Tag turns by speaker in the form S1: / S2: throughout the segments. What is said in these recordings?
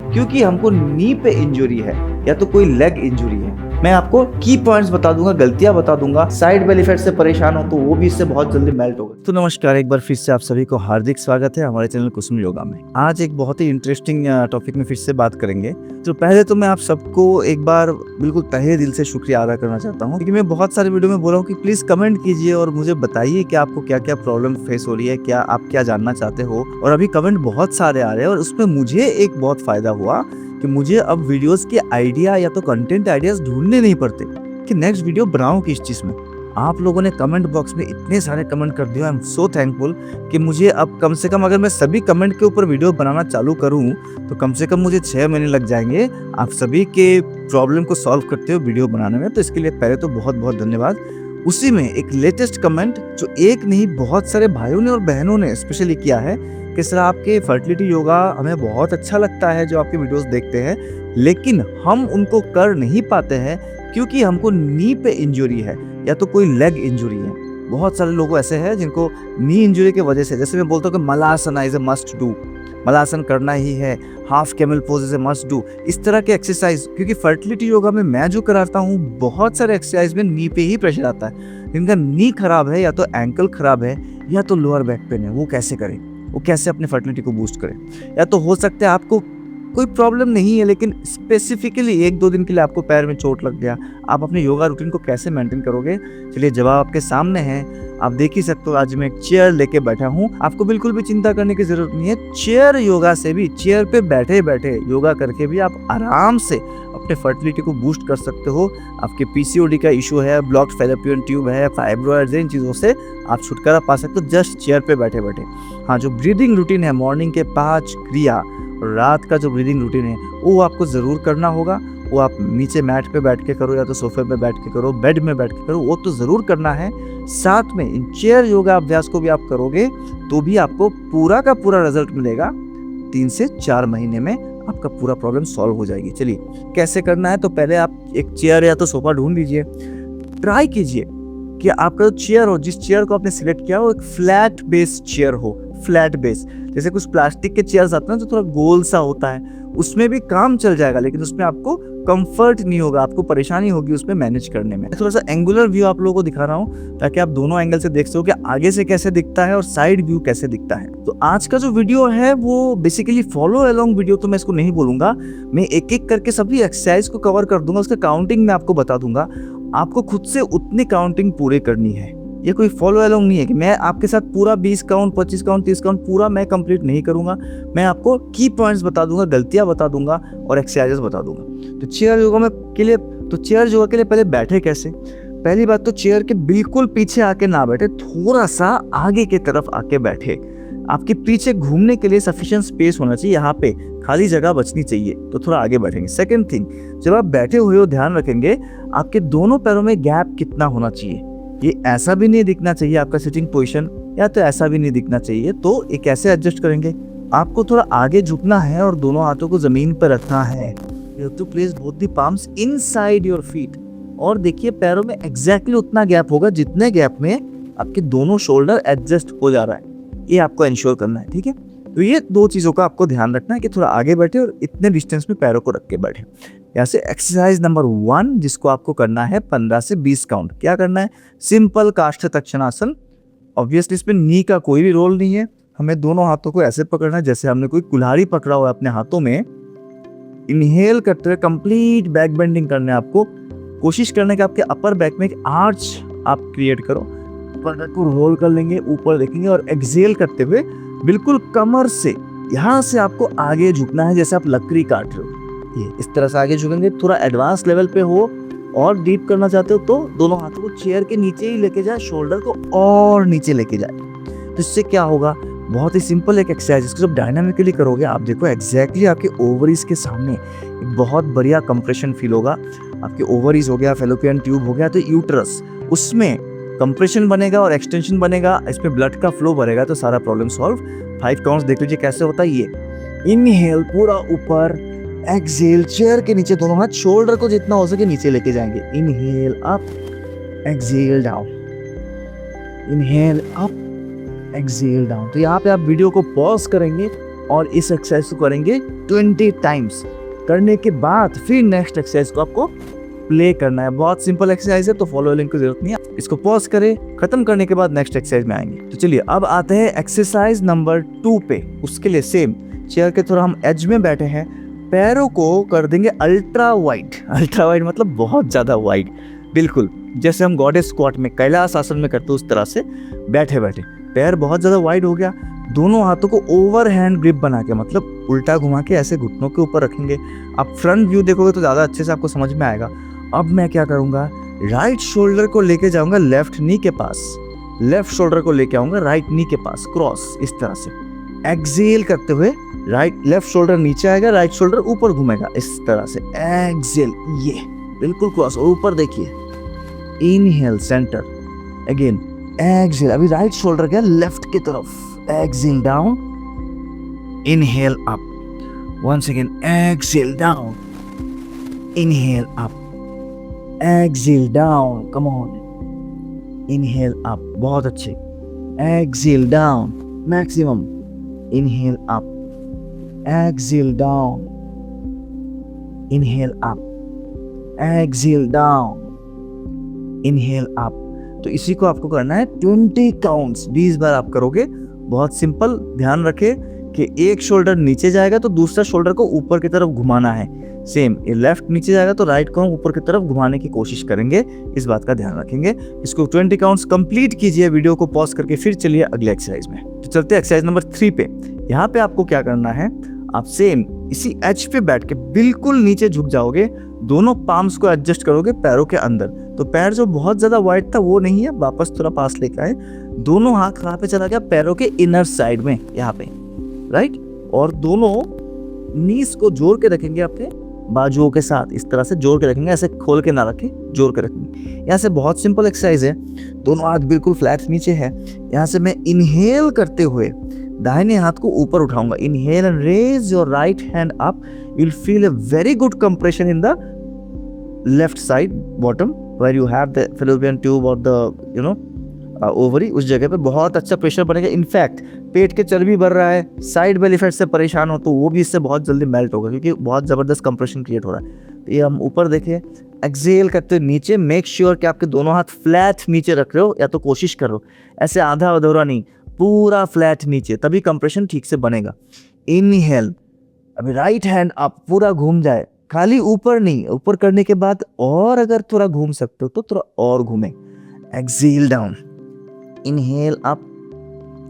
S1: क्योंकि हमको नी पे इंजरी है या तो कोई लेग इंजरी है। मैं आपको की पॉइंट्स बता दूंगा, गलतियां बता दूंगा, साइड बेल इफेक्ट से परेशान हो तो वो भी इससे बहुत जल्दी मेल्ट होगा। तो नमस्कार, एक बार फिर से आप सभी को हार्दिक स्वागत है हमारे चैनल कुसुम योगा में। आज एक बहुत ही इंटरेस्टिंग टॉपिक में फिर से बात करेंगे। तो पहले तो मैं आप सबको एक बार बिल्कुल तहे दिल से शुक्रिया अदा करना चाहता हूँ, क्योंकि मैं बहुत सारे वीडियो में बोला हूँ कि प्लीज कमेंट कीजिए और मुझे बताइए कि आपको क्या क्या प्रॉब्लम फेस हो रही है, क्या आप क्या जानना चाहते हो। और अभी कमेंट बहुत सारे आ रहे हैं और उसमें मुझे एक बहुत फायदा हुआ कि मुझे अब वीडियोस के आइडिया या तो कंटेंट आइडियाज ढूंढने नहीं पड़ते कि नेक्स्ट वीडियो बनाऊं किस चीज में। आप लोगों ने कमेंट बॉक्स में इतने सारे कमेंट कर दिए, आई एम सो थैंकफुल कि मुझे अब कम से कम अगर मैं सभी कमेंट के ऊपर वीडियो बनाना चालू करूं तो कम से कम मुझे 6 महीने लग जाएंगे आप सभी के प्रॉब्लम को सॉल्व करते हुए वीडियो बनाने में। तो इसके लिए पहले तो बहुत बहुत धन्यवाद। उसी में एक लेटेस्ट कमेंट जो एक नहीं बहुत सारे भाइयों ने और बहनों ने स्पेशली किया है कि सर आपके फर्टिलिटी योगा हमें बहुत अच्छा लगता है जो आपके वीडियोस देखते हैं, लेकिन हम उनको कर नहीं पाते हैं क्योंकि हमको नी पे इंजरी है या तो कोई लेग इंजरी है। बहुत सारे लोग ऐसे हैं जिनको नी इंजरी की वजह से, जैसे मैं बोलता हूँ कि malasana is a must do, मलासन करना ही है, half camel pose is a must do, इस तरह के एक्सरसाइज। क्योंकि फर्टिलिटी योगा में मैं जो कराता हूँ बहुत सारे एक्सरसाइज में नी पे ही प्रेशर आता है। जिनका नी खराब है या तो एंकल खराब है या तो लोअर बैक पेन है, वो कैसे करें, वो कैसे अपने फर्टिलिटी को बूस्ट करें। या तो हो सकता है आपको कोई प्रॉब्लम नहीं है लेकिन स्पेसिफिकली 1-2 दिन के लिए आपको पैर में चोट लग गया, आप अपने योगा रूटीन को कैसे मेंटेन करोगे। चलिए जवाब आपके सामने है, आप देख ही सकते हो। आज मैं एक चेयर लेके बैठा हूँ, आपको बिल्कुल भी चिंता करने की जरूरत नहीं है। चेयर योगा से भी, चेयर पे बैठे बैठे योगा करके भी आप आराम से अपने फर्टिलिटी को बूस्ट कर सकते हो। आपके पीसीओडी का इशू है, ब्लॉक्ड फैलोपियन ट्यूब है, फाइब्रॉइड्स, इन चीज़ों से आप छुटकारा पा सकते हो जस्ट चेयर पे बैठे बैठे। हाँ, जो ब्रीदिंग रूटीन है, मॉर्निंग के 5 क्रिया और रात का जो ब्रीदिंग रूटीन है वो आपको ज़रूर करना होगा। वो आप नीचे मैट पे बैठ के करो या तो सोफे पे बैठ के करो, बेड में बैठ के करो, वो तो ज़रूर करना है। साथ में इन चेयर योगा अभ्यास को भी आप करोगे तो भी आपको पूरा का पूरा रिजल्ट मिलेगा। 3 से 4 महीने में आपका पूरा प्रॉब्लम सॉल्व हो जाएगी। चलिए कैसे करना है, तो पहले आप एक चेयर या तो सोफा ढूंढ लीजिए। ट्राई कीजिए कि आपका जो चेयर हो, जिस चेयर को आपने सिलेक्ट किया हो, एक फ्लैट बेस चेयर हो। फ्लैट बेस, जैसे कुछ प्लास्टिक के चेयर्स आते हैं जो थोड़ा गोल सा होता है, उसमें भी काम चल जाएगा लेकिन उसमें आपको कंफर्ट नहीं होगा, आपको परेशानी होगी उसमें मैनेज करने में। थोड़ा सा एंगुलर व्यू आप लोगों को दिखा रहा हूँ ताकि आप दोनों एंगल से देख सको कि आगे से कैसे दिखता है और साइड व्यू कैसे दिखता है। तो आज का जो वीडियो है वो बेसिकली फॉलो अलोंग वीडियो तो मैं इसको नहीं बोलूंगा, मैं एक एक करके सभी एक्सरसाइज को कवर कर दूंगा, उसका काउंटिंग मैं आपको बता दूंगा। आपको खुद से उतनी काउंटिंग पूरे करनी है। ये कोई फॉलो अलोंग नहीं है कि मैं आपके साथ पूरा 20 काउंट, 25 काउंट, 30 काउंट पूरा मैं कंप्लीट नहीं करूंगा। मैं आपको की पॉइंट्स बता दूंगा, गलतियां बता दूंगा और एक्सरसाइजेस बता दूंगा। तो चेयर योगा के लिए पहले बैठे कैसे। पहली बात तो चेयर के बिल्कुल पीछे आके ना बैठे, थोड़ा सा आगे की तरफ आके बैठे। आपके पीछे घूमने के लिए सफिशिएंट स्पेस होना चाहिए, यहाँ पे खाली जगह बचनी चाहिए, तो थोड़ा आगे बैठेंगे। सेकंड थिंग, जब आप बैठे हुए हो ध्यान रखेंगे आपके दोनों पैरों में गैप कितना होना चाहिए। ये ऐसा भी नहीं दिखना चाहिए आपका सिटिंग पोजीशन, या तो ऐसा भी नहीं दिखना चाहिए। तो ये कैसे एडजस्ट करेंगे, आपको थोड़ा आगे झुकना है और दोनों हाथों को जमीन पर रखना है। You have to place both the palms inside your feet। और देखिए पैरों में एग्जैक्टली उतना गैप होगा जितने गैप में आपके दोनों शोल्डर एडजस्ट हो जा रहा है, ये आपको इंश्योर करना है। ठीक है, तो ये 2 चीज़ों का आपको ध्यान रखना है कि थोड़ा आगे बैठे और इतने डिस्टेंस में पैरों को रख के बैठे। यहाँ से एक्सरसाइज नंबर 1 जिसको आपको करना है 15 से 20 काउंट। क्या करना है, सिंपल काष्ठ तक्षणासन। ऑब्वियसली इसमें नी का कोई भी रोल नहीं है, हमें दोनों हाथों को ऐसे पकड़ना है जैसे हमने कोई कुल्हाड़ी पकड़ा हुआ है अपने हाथों में। इनहेल करते हुए कंप्लीट बैक बेंडिंग करना है आपको। कोशिश करने के आपके अपर बैक में एक आर्च आप क्रिएट करो, अपर को रोल कर लेंगे, ऊपर देखेंगे और एक्सहेल करते हुए बिल्कुल कमर से यहाँ से आपको आगे झुकना है जैसे आप लकड़ी काट रहे हो। ये इस तरह से आगे झुकेंगे। थोड़ा एडवांस लेवल पे हो और डीप करना चाहते हो तो दोनों हाथों को चेयर के नीचे ही लेके जाए, शोल्डर को और नीचे लेके जाए। तो इससे क्या होगा, बहुत ही सिंपल एक एक्सरसाइज, इसको जब डायनामिकली करोगे आप देखो एग्जैक्टली आपके ओवरीज के सामने एक बहुत बढ़िया कंप्रेशन फील होगा। आपके ओवरीज हो गया, फैलोपियन ट्यूब हो गया, तो यूट्रस, उसमें कंप्रेशन बनेगा और एक्सटेंशन बनेगा, इसमें ब्लड का फ्लो बढ़ेगा, तो सारा प्रॉब्लम सॉल्व। 5 काउंट्स देख लीजिए कैसे होता है। ये इनहेल पूरा ऊपर, एक्सहेल चेयर के नीचे, दोनों हाथ शोल्डर को जितना हो सके नीचे लेके जाएंगे। Inhale up, exhale down, inhale up, exhale down. तो यहाँ पे आप वीडियो को पॉज करेंगे और इस एक्सरसाइज को करेंगे 20 टाइम्स। करने के बाद फिर नेक्स्ट एक्सरसाइज को आपको प्ले करना है। बहुत सिंपल एक्सरसाइज है, तो फॉलो लिंक की जरूरत नहीं है। इसको पॉज करें, खत्म करने के बाद नेक्स्ट एक्सरसाइज में आएंगे। तो चलिए अब आते हैं एक्सरसाइज नंबर 2 पे। उसके लिए सेम चेयर के थोड़ा हम एज में बैठे हैं, पैरों को कर देंगे अल्ट्रा वाइड। अल्ट्रा वाइड मतलब बहुत ज्यादा वाइड, बिल्कुल जैसे हम गॉडेस स्क्वाट में कैलाश आसन में करते हैं उस तरह से बैठे बैठे। पैर बहुत ज्यादा वाइड हो गया, दोनों हाथों को ओवर हैंड ग्रिप बना के, मतलब उल्टा घुमा के ऐसे घुटनों के ऊपर रखेंगे। आप फ्रंट व्यू देखोगे तो ज़्यादा अच्छे से आपको समझ में आएगा। अब मैं क्या करूँगा, राइट शोल्डर को लेके जाऊँगा लेफ्ट नी के पास, लेफ्ट शोल्डर को लेके आऊँगा राइट नी के पास, क्रॉस इस तरह से। एक्सेल करते हुए राइट लेफ्ट शोल्डर नीचे आएगा, राइट शोल्डर ऊपर घूमेगा इस तरह से। एक्सेल, ये बिल्कुल क्रॉस और ऊपर देखिए। Inhale centre, again exhale. अभी राइट शोल्डर गया लेफ्ट की तरफ, exhale down, inhale up, once again exhale down, inhale up, exhale down, come on, inhale up, बहुत अच्छे, exhale down, maximum, inhale up, exhale down, inhale up, exhale down, inhale up। तो इसी को आपको करना है 20 काउंट्स, 20 बार आप करोगे। बहुत सिंपल, ध्यान रखें कि एक शोल्डर नीचे जाएगा तो दूसरा शोल्डर को ऊपर की तरफ घुमाना है। सेम, ये लेफ्ट नीचे जाएगा तो राइट को हम ऊपर की तरफ घुमाने की कोशिश करेंगे, इस बात का ध्यान रखेंगे। इसको 20 काउंट्स कंप्लीट कीजिए, वीडियो को पॉज करके फिर चलिए अगले एक्सरसाइज में। तो चलते हैं एक्सरसाइज नंबर 3 पे। यहाँ पे आपको क्या करना है, आप सेम इसी एज पे बैठ के बिल्कुल नीचे झुक जाओगे, दोनों पाम्स को एडजस्ट करोगे पैरों के अंदर। तो पैर जो बहुत ज्यादा वाइड था वो नहीं है, वापस थोड़ा पास लेकर आए। दोनों हाथ कहाँ पे चला गया, पैरों के इनर साइड में, यहाँ पे, राइट। और दोनों नीज को जोड़ के रखेंगे अपने बाजुओं के साथ, इस तरह से जोड़ के रखेंगे, ऐसे खोल के ना रखें, जोड़ के रखेंगे। यहाँ से बहुत सिंपल एक्सरसाइज है, दोनों हाथ बिल्कुल फ्लैट नीचे है। यहाँ से मैं इनहेल करते हुए दाहिने हाथ को ऊपर उठाऊंगा, inhale and raise your right hand up, you will feel a very good compression in the left side bottom where you have the fallopian tube और द ओवरी, उस जगह पे बहुत अच्छा प्रेशर बनेगा। इनफैक्ट पेट के चर्बी बढ़ रहा है, साइड बेली फैट से परेशान हो तो वो भी इससे बहुत जल्दी मेल्ट होगा, क्योंकि बहुत ज़बरदस्त कंप्रेशन क्रिएट हो रहा है। तो ये हम ऊपर देखिए, एक्सेल करते हुए नीचे, मेक श्योर कि आपके दोनों हाथ फ्लैट नीचे रख रहे हो, या तो कोशिश करो ऐसे आधा अधूरा नहीं, पूरा फ्लैट नीचे, तभी कंप्रेशन ठीक से बनेगा। इनहेल, अभी राइट हैंड आप पूरा घूम जाए, खाली ऊपर नहीं, ऊपर करने के बाद और अगर थोड़ा घूम सकते हो तो थोड़ा और घूमें। Excel down, inhale up,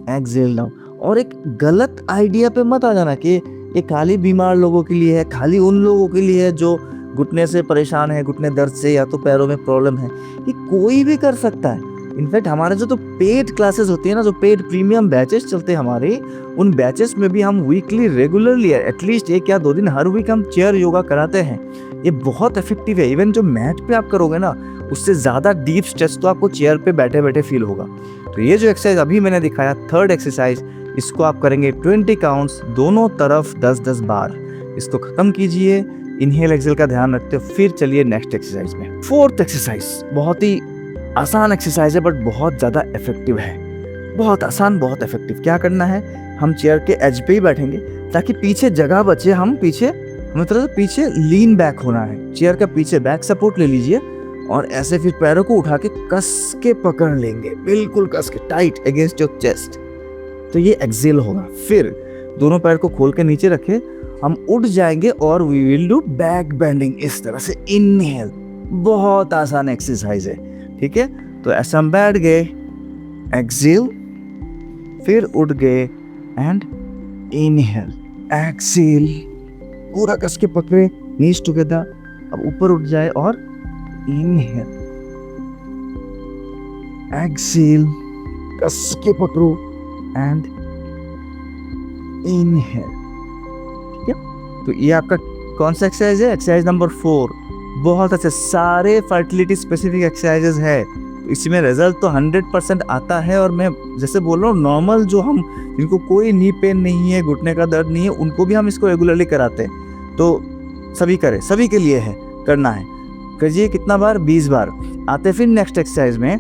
S1: exhale down. और एक गलत आइडिया पे मत आ जाना कि ये खाली बीमार लोगों के लिए है, खाली उन लोगों के लिए है जो घुटने से परेशान है, घुटने दर्द से या तो पैरों में प्रॉब्लम है। ये कोई भी कर सकता है। इनफैक्ट हमारे जो तो पेड क्लासेस होती है ना, जो पेड प्रीमियम बैचेस चलते हैं हमारे, उन बैचेस में भी हम वीकली रेगुलरली एटलीस्ट 1 या 2 दिन हर वीक हम चेयर योगा कराते हैं। ये बहुत इफेक्टिव है। इवन जो मैट पे आप करोगे ना, उससे ज़्यादा डीप स्ट्रेच तो आपको चेयर पे बैठे बैठे फील होगा। तो ये जो एक्सरसाइज अभी मैंने दिखाया, थर्ड एक्सरसाइज, इसको आप करेंगे 20 काउंट्स, दोनों तरफ 10-10 बार। इसको खत्म कीजिए, इनहेल एक्सेल का ध्यान रखते हो, फिर चलिए नेक्स्ट एक्सरसाइज में। फोर्थ एक्सरसाइज बहुत ही आसान एक्सरसाइज है, बट बहुत ज़्यादा इफेक्टिव है। बहुत आसान, बहुत इफेक्टिव। क्या करना है, हम चेयर के एज पे ही बैठेंगे ताकि पीछे जगह बचे। हमें तरह से पीछे लीन बैक होना है, चेयर का पीछे बैक सपोर्ट ले लीजिए और ऐसे फिर पैरों को उठा के कस के पकड़ लेंगे, बिल्कुल कस के, टाइट अगेंस्ट योर चेस्ट। तो ये एक्सेल होगा। फिर दोनों पैर को खोल के नीचे रखे, हम उठ जाएंगे और we will do back bending इस तरह से। इनहेल, बहुत आसान एक्सरसाइज है, ठीक है। तो ऐसा हम बैठ गए, एक्सेल, फिर उठ गए एंड इनहेल, एक्सेल, पूरा कस के पकड़े, नीज टुगेदर। अब ऊपर उठ जाए और इनहेल, एक्सेल, कस के पकड़ो एंड इनहेल, ठीक है। तो ये आपका कौन सा एक्सरसाइज है, एक्सरसाइज नंबर 4। बहुत अच्छे, सारे फर्टिलिटी स्पेसिफिक एक्सरसाइजेस है। तो इसमें रिजल्ट तो 100% आता है। और मैं जैसे बोल रहा हूँ, नॉर्मल जो हम जिनको कोई नी पेन नहीं है, घुटने का दर्द नहीं है, उनको भी हम इसको रेगुलरली कराते हैं। तो सभी करें, सभी के लिए है, करना है, करिए। कितना बार, 20 बार। आते फिर नेक्स्ट एक्सरसाइज में।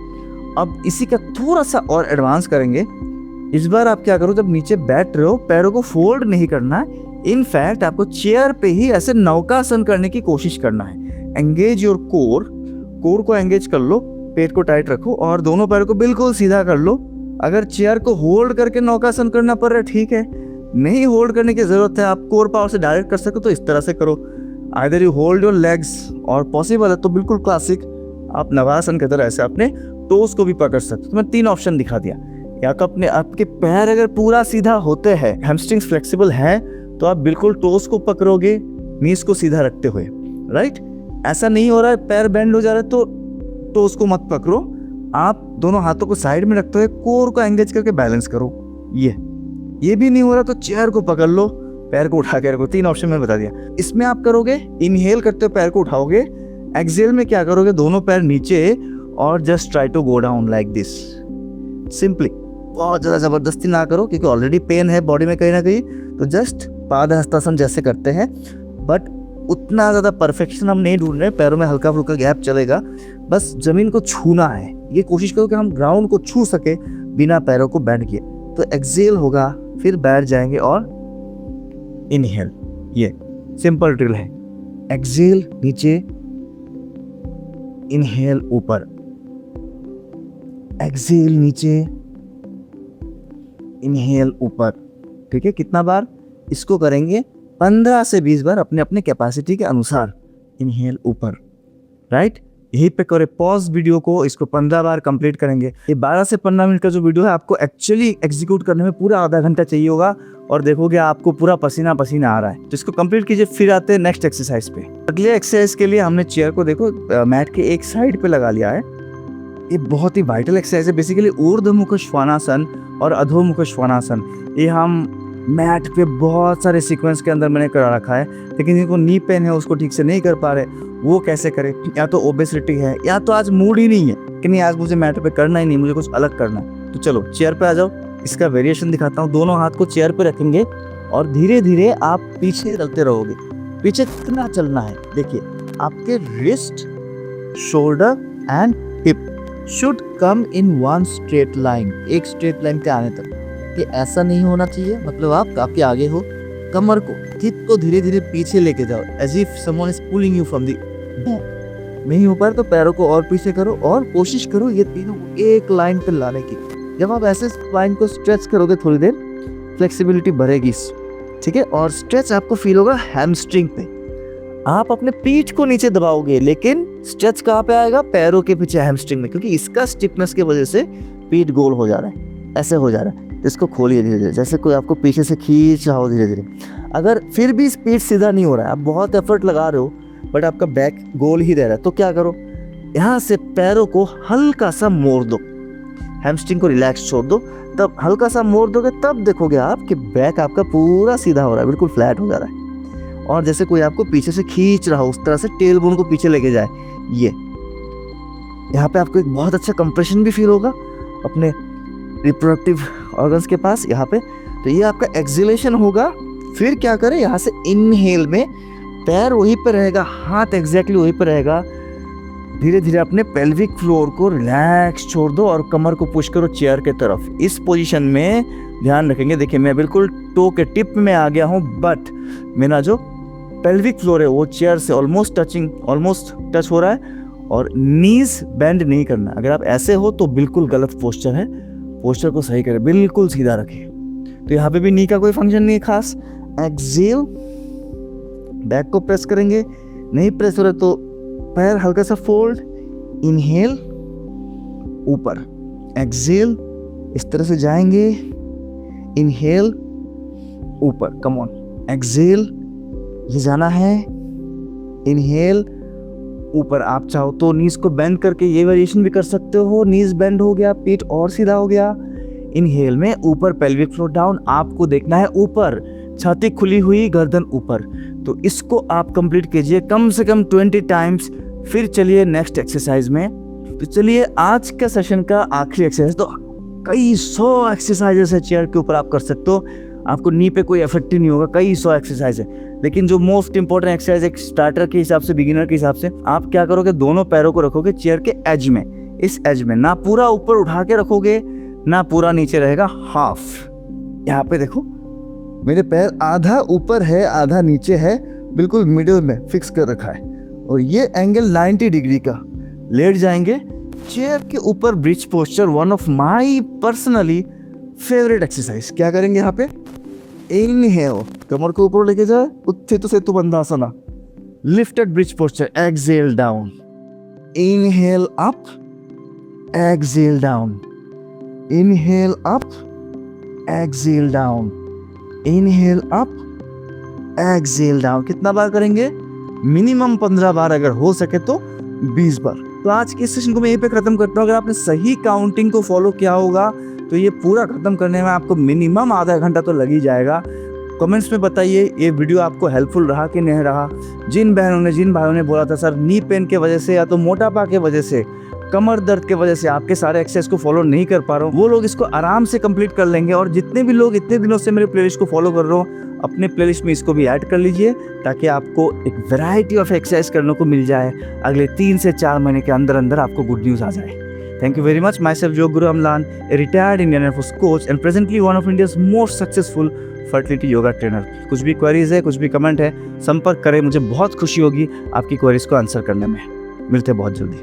S1: अब इसी का थोड़ा सा और एडवांस करेंगे। इस बार आप क्या करो, जब नीचे बैठ रहे हो पैरों को फोल्ड नहीं करना है, इनफैक्ट आपको चेयर पे ही ऐसे नौकासन करने की कोशिश करना है। एंगेज योर कोर, कोर को एंगेज कर लो, पेट को टाइट रखो और दोनों पैरों को बिल्कुल सीधा कर लो। अगर चेयर को होल्ड करके नौकासन करना पड़ रहा है ठीक है, नहीं होल्ड करने की जरूरत है, आप कोर पावर से डायरेक्ट कर सको तो इस तरह से करो। Either you hold your legs और पॉसिबल है तो बिल्कुल क्लासिक आप नवासन की तरह ऐसे अपने टोस को भी पकड़ सकते हो। तो मैं 3 ऑप्शन दिखा दिया। या तो अपने आपके पैर अगर पूरा सीधा होते हैं, हैमस्ट्रिंग्स फ्लेक्सिबल है, तो आप बिल्कुल टोस को पकड़ोगे नीज को सीधा रखते हुए, राइट। ऐसा नहीं हो रहा है, पैर बेंड हो जा रहा है तो टोस को मत पकड़ो, आप दोनों हाथों को साइड में रखते हुए कोर को एंगेज करके बैलेंस करो। ये भी नहीं हो रहा तो चेयर को पकड़ लो, पैर को उठा के रखो। 3 ऑप्शन मैंने बता दिया। इसमें आप करोगे, इनहेल करते हुए पैर को उठाओगे, एक्सहेल में क्या करोगे, दोनों पैर नीचे और just try to go down like this, simply. बहुत ज़्यादा ज़बरदस्ती ना करो क्योंकि ऑलरेडी पेन है बॉडी में कहीं ना कहीं, तो जस्ट पादहस्तासन जैसे करते हैं, बट उतना ज़्यादा परफेक्शन हम नहीं ढूंढ रहे। पैरों में हल्का फुल्का गैप चलेगा, बस ज़मीन को छूना है। ये कोशिश करो कि हम ग्राउंड को छू सके बिना पैरों को बेंड किए। तो एक्सहेल होगा, फिर बैठ जाएंगे और इनहेल। ये सिंपल ड्रिल है। एक्सहेल नीचे, इनहेल ऊपर, एक्सहेल नीचे, इनहेल ऊपर। ठीक है, कितना बार इसको करेंगे? 15 से 20 बार अपने अपने कैपेसिटी के अनुसार। इनहेल ऊपर, राइट। यहीं पे करे पॉज वीडियो को, इसको 15 बार कंप्लीट करेंगे। ये 12 से 15 मिनट का जो वीडियो है आपको एक्चुअली एग्जीक्यूट करने में पूरा आधा घंटा चाहिए होगा और देखोगे आपको पूरा पसीना पसीना आ रहा है। तो इसको कंप्लीट कीजिए, फिर आते हैं नेक्स्ट एक्सरसाइज पे। अगले एक्सरसाइज के लिए हमने चेयर को देखो मैट के एक साइड पे लगा लिया है। ये बहुत ही वाइटल एक्सरसाइज है। बेसिकली ऊर्ध्वमुख श्वानासन और अधोमुख श्वानासन, ये हम मैट पे बहुत सारे सीक्वेंस के अंदर मैंने करा रखा है, लेकिन जिनको नी पेन है उसको ठीक से नहीं कर पा रहे, वो कैसे करें? या तो ओबेसिटी है या तो आज मूड ही नहीं है कि नहीं आज मुझे मैट पे करना ही नहीं, मुझे कुछ अलग करना है। तो चलो चेयर पे आ जाओ, इसका वेरिएशन दिखाता हूँ। दोनों हाथ को चेयर पे रखेंगे और धीरे धीरे आप पीछे चलते रहोगे। पीछे कितना चलना है देखिए, आपके wrist, shoulder and hip should come in one straight line, एक स्ट्रेट लाइन पे आने तक। कि ऐसा नहीं होना चाहिए, मतलब आप काफी आगे हो। कमर को, हिप को धीरे धीरे पीछे लेके जाओ, as if someone is pulling you from the back. नहीं हो पाए तो पैरों को और पीछे करो और कोशिश करो ये तीनों को एक लाइन पे लाने की। जब आप ऐसे स्पाइन को स्ट्रेच करोगे थोड़ी देर, फ्लेक्सिबिलिटी बढ़ेगी, ठीक है। और स्ट्रेच आपको फील होगा हैमस्ट्रिंग पे। आप अपने पीठ को नीचे दबाओगे, लेकिन स्ट्रेच कहाँ पे आएगा? पैरों के पीछे, हैमस्ट्रिंग में, क्योंकि इसका स्टिफनेस की वजह से पीठ गोल हो जा रहा है, ऐसे हो जा रहा है। इसको खोलिए धीरे धीरे, जैसे कोई आपको पीछे से खींच रहा हो धीरे धीरे। अगर फिर भी पीठ सीधा नहीं हो रहा है, आप बहुत एफर्ट लगा रहे हो बट आपका बैक गोल ही रह रहा है, तो क्या करो? यहाँ से पैरों को हल्का सा मोड़ दो, हैमस्ट्रिंग को रिलैक्स छोड़ दो। तब हल्का सा मोड़ दोगे, तब देखोगे आप कि बैक आपका पूरा सीधा हो रहा है, बिल्कुल फ्लैट हो जा रहा है। और जैसे कोई आपको पीछे से खींच रहा हो, उस तरह से टेल बोन को पीछे लेके जाए। ये यहाँ पे आपको एक बहुत अच्छा कंप्रेशन भी फील होगा अपने रिप्रोडक्टिव ऑर्गन्स के पास यहाँ पे। तो ये आपका एक्सहेलेशन होगा। फिर क्या करें? यहाँ से इनहेल में पैर वहीं पर रहेगा, हाथ एग्जैक्टली वहीं पर रहेगा। धीरे धीरे अपने पेल्विक फ्लोर को रिलैक्स छोड़ दो और कमर को पुश करो चेयर के तरफ। इस पोजीशन में ध्यान रखेंगे, देखिए मैं बिल्कुल टो के टिप में आ गया हूँ, बट मेरा जो पेल्विक फ्लोर है वो चेयर से ऑलमोस्ट टच हो रहा है और नीज बेंड नहीं करना। अगर आप ऐसे हो तो बिल्कुल गलत पोस्चर है, पोस्चर को सही करें, बिल्कुल सीधा रखें। तो यहाँ पे भी नी का कोई फंक्शन नहीं है खास। एक्सहेल, बैक को प्रेस करेंगे, नहीं प्रेस हो रहा तो पैर हल्का सा फोल्ड, इनहेल ऊपर, एक्सहेल इस तरह से जाएंगे, इनहेल ऊपर, कम ऑन, एक्सहेल ये जाना है, इनहेल ऊपर। आप चाहो तो नीज को बेंड करके ये वेरिएशन भी कर सकते हो। नीज बेंड हो गया, पीठ और सीधा हो गया। इनहेल में ऊपर, पेल्विक फ्लोर डाउन, आपको देखना है ऊपर, छाती खुली हुई, गर्दन ऊपर। तो इसको आप कंप्लीट कीजिए कम से कम 20 टाइम्स। फिर चलिए नेक्स्ट एक्सरसाइज में। तो चलिए आज का सेशन का आखिरी एक्सरसाइज, तो कई 100 एक्सरसाइजेस है चेयर के ऊपर आप कर सकते हो, आपको नी पे कोई इफेक्ट ही नहीं होगा। कई 100 एक्सरसाइज है, लेकिन जो मोस्ट इंपॉर्टेंट एक्सरसाइज एक स्टार्टर के हिसाब से, बिगिनर के हिसाब से, आप क्या करोगे? दोनों पैरों को रखोगे चेयर के एज में, इस एज में, ना पूरा ऊपर उठा के रखोगे ना पूरा नीचे रहेगा, हाफ। यहाँ पे देखो मेरे पैर आधा ऊपर है आधा नीचे है, बिल्कुल मिडिल में फिक्स कर रखा है। और ये एंगल 90 डिग्री का। लेट जाएंगे चेयर के ऊपर, bridge posture, one of my personally favourite exercise. क्या करेंगे यहाँ पे? इनहेल, कमर को ऊपर लेके जाए, उत्थित सेतु बंधासना, lifted bridge posture, exhale down, inhale up, exhale down, inhale up, exhale down, inhale up, exhale down. कितना बार करेंगे? मिनिमम 15 बार, अगर हो सके तो 20 बार। तो आज के सेशन को मैं यहीं पे खत्म करता हूँ। अगर आपने सही काउंटिंग को फॉलो किया होगा तो ये पूरा खत्म करने में आपको मिनिमम आधा घंटा तो लग ही जाएगा। कमेंट्स में बताइए ये वीडियो आपको हेल्पफुल रहा कि नहीं रहा। जिन भाइयों ने बोला था सर नी पेन के वजह से या तो मोटापा के वजह से, कमर दर्द के वजह से आपके सारे एक्सरसाइज को फॉलो नहीं कर पा रहा हूँ, वो लोग इसको आराम से कंप्लीट कर लेंगे। और जितने भी लोग इतने दिनों से मेरे प्लेलिस्ट को फॉलो कर रहे हो, अपने प्लेलिस्ट में इसको भी ऐड कर लीजिए ताकि आपको एक वैरायटी ऑफ एक्सरसाइज करने को मिल जाए। अगले 3 से 4 महीने के अंदर अंदर आपको गुड न्यूज़ आ जाए। Thank you very much. Myself योग Guru Amlan, a retired Indian Air Force coach and presently one of India's most successful fertility yoga trainer. कुछ भी क्वेरीज है, कुछ भी कमेंट है, संपर्क करें। मुझे बहुत खुशी होगी आपकी क्वेरीज को आंसर करने में। मिलते हैं बहुत जल्दी।